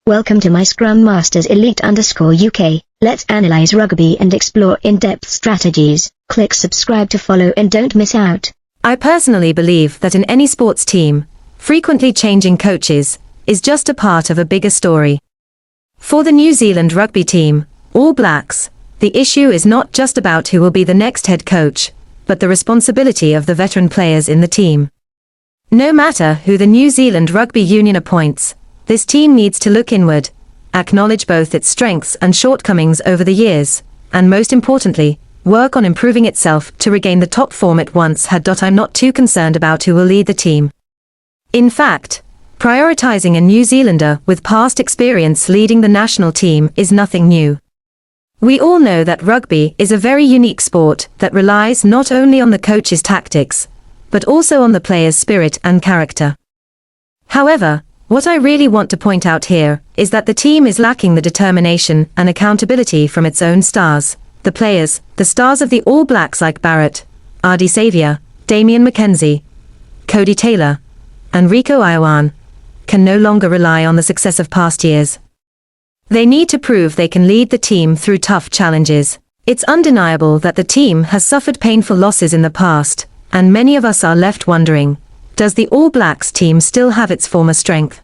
Welcome to my Scrum Masters Elite_UK. Let's analyze rugby and explore in-depth strategies. Click subscribe to follow and don't miss out. I personally believe that in any sports team, frequently changing coaches is just a part of a bigger story. For the New Zealand Rugby team, All Blacks, the issue is not just about who will be the next head coach, but the responsibility of the veteran players in the team. No matter who the New Zealand Rugby Union appoints, this team needs to look inward, acknowledge both its strengths and shortcomings over the years, and most importantly, work on improving itself to regain the top form it once had. I'm not too concerned about who will lead the team. In fact, prioritizing a New Zealander with past experience leading the national team is nothing new. We all know that rugby is a very unique sport that relies not only on the coach's tactics, but also on the player's spirit and character. However, what I really want to point out here is that the team is lacking the determination and accountability from its own stars. The players, the stars of the All Blacks like Barrett, Ardie Savea, McKenzie, Cody Taylor, and Ioane, can no longer rely on the success of past years. They need to prove they can lead the team through tough challenges. It's undeniable that the team has suffered painful losses in the past, and many of us are left wondering, does the All Blacks team still have its former strength?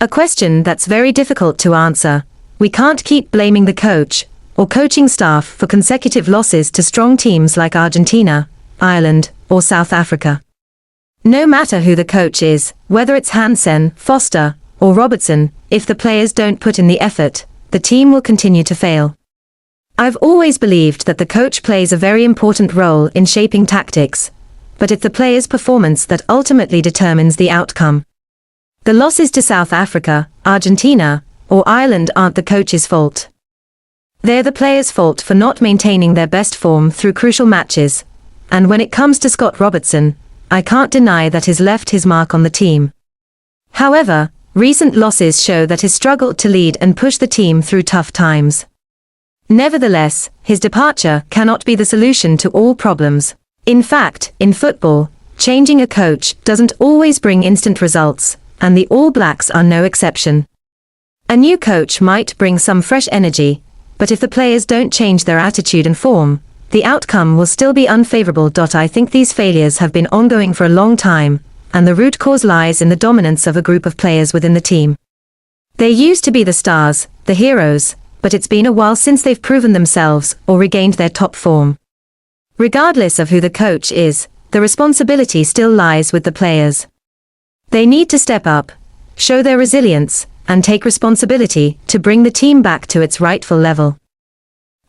A question that's very difficult to answer. We can't keep blaming the coach or coaching staff for consecutive losses to strong teams like Argentina, Ireland, or South Africa. No matter who the coach is, whether it's Hansen, Foster, or Robertson, if the players don't put in the effort, the team will continue to fail. I've always believed that the coach plays a very important role in shaping tactics, but it's the player's performance that ultimately determines the outcome. The losses to South Africa, Argentina, or Ireland aren't the coach's fault. They're the players' fault for not maintaining their best form through crucial matches, and when it comes to Scott Robertson, I can't deny that he's left his mark on the team. However, recent losses show that he's struggled to lead and push the team through tough times. Nevertheless, his departure cannot be the solution to all problems. In fact, in football, changing a coach doesn't always bring instant results, and the All Blacks are no exception. A new coach might bring some fresh energy, but if the players don't change their attitude and form, the outcome will still be unfavorable. I think these failures have been ongoing for a long time, and the root cause lies in the dominance of a group of players within the team. They used to be the stars, the heroes, but it's been a while since they've proven themselves or regained their top form. Regardless of who the coach is, the responsibility still lies with the players. They need to step up, show their resilience, and take responsibility to bring the team back to its rightful level.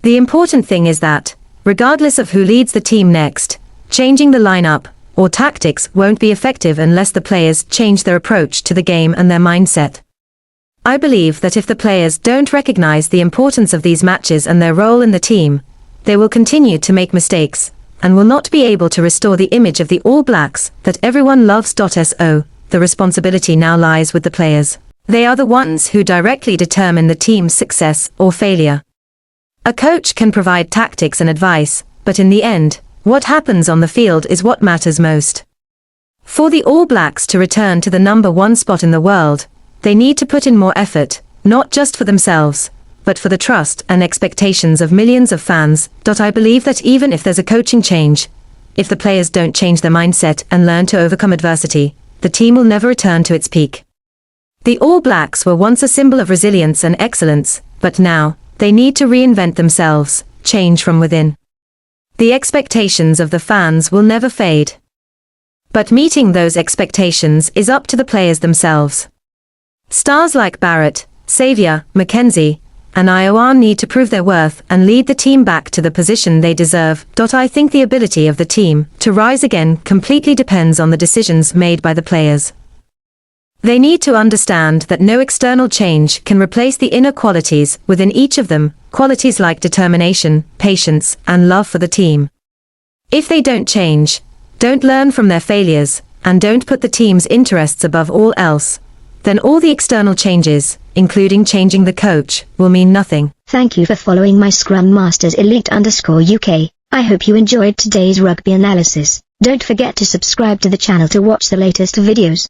The important thing is that, regardless of who leads the team next, changing the lineup or tactics won't be effective unless the players change their approach to the game and their mindset. I believe that if the players don't recognize the importance of these matches and their role in the team, they will continue to make mistakes, and will not be able to restore the image of the All Blacks that everyone loves. The responsibility now lies with the players. They are the ones who directly determine the team's success or failure. A coach can provide tactics and advice, but in the end, what happens on the field is what matters most. For the All Blacks to return to the #1 spot in the world, they need to put in more effort, not just for themselves, but for the trust and expectations of millions of fans. I believe that even if there's a coaching change, if the players don't change their mindset and learn to overcome adversity, the team will never return to its peak. The All Blacks were once a symbol of resilience and excellence, but now, they need to reinvent themselves, change from within. The expectations of the fans will never fade. But meeting those expectations is up to the players themselves. Stars like Barrett, Savea, McKenzie, and Ioane need to prove their worth and lead the team back to the position they deserve. I think the ability of the team to rise again completely depends on the decisions made by the players. They need to understand that no external change can replace the inner qualities within each of them, qualities like determination, patience, and love for the team. If they don't change, don't learn from their failures, and don't put the team's interests above all else, then all the external changes, including changing the coach, will mean nothing. Thank you for following my Scrum Masters Elite_UK. I hope you enjoyed today's rugby analysis. Don't forget to subscribe to the channel to watch the latest videos.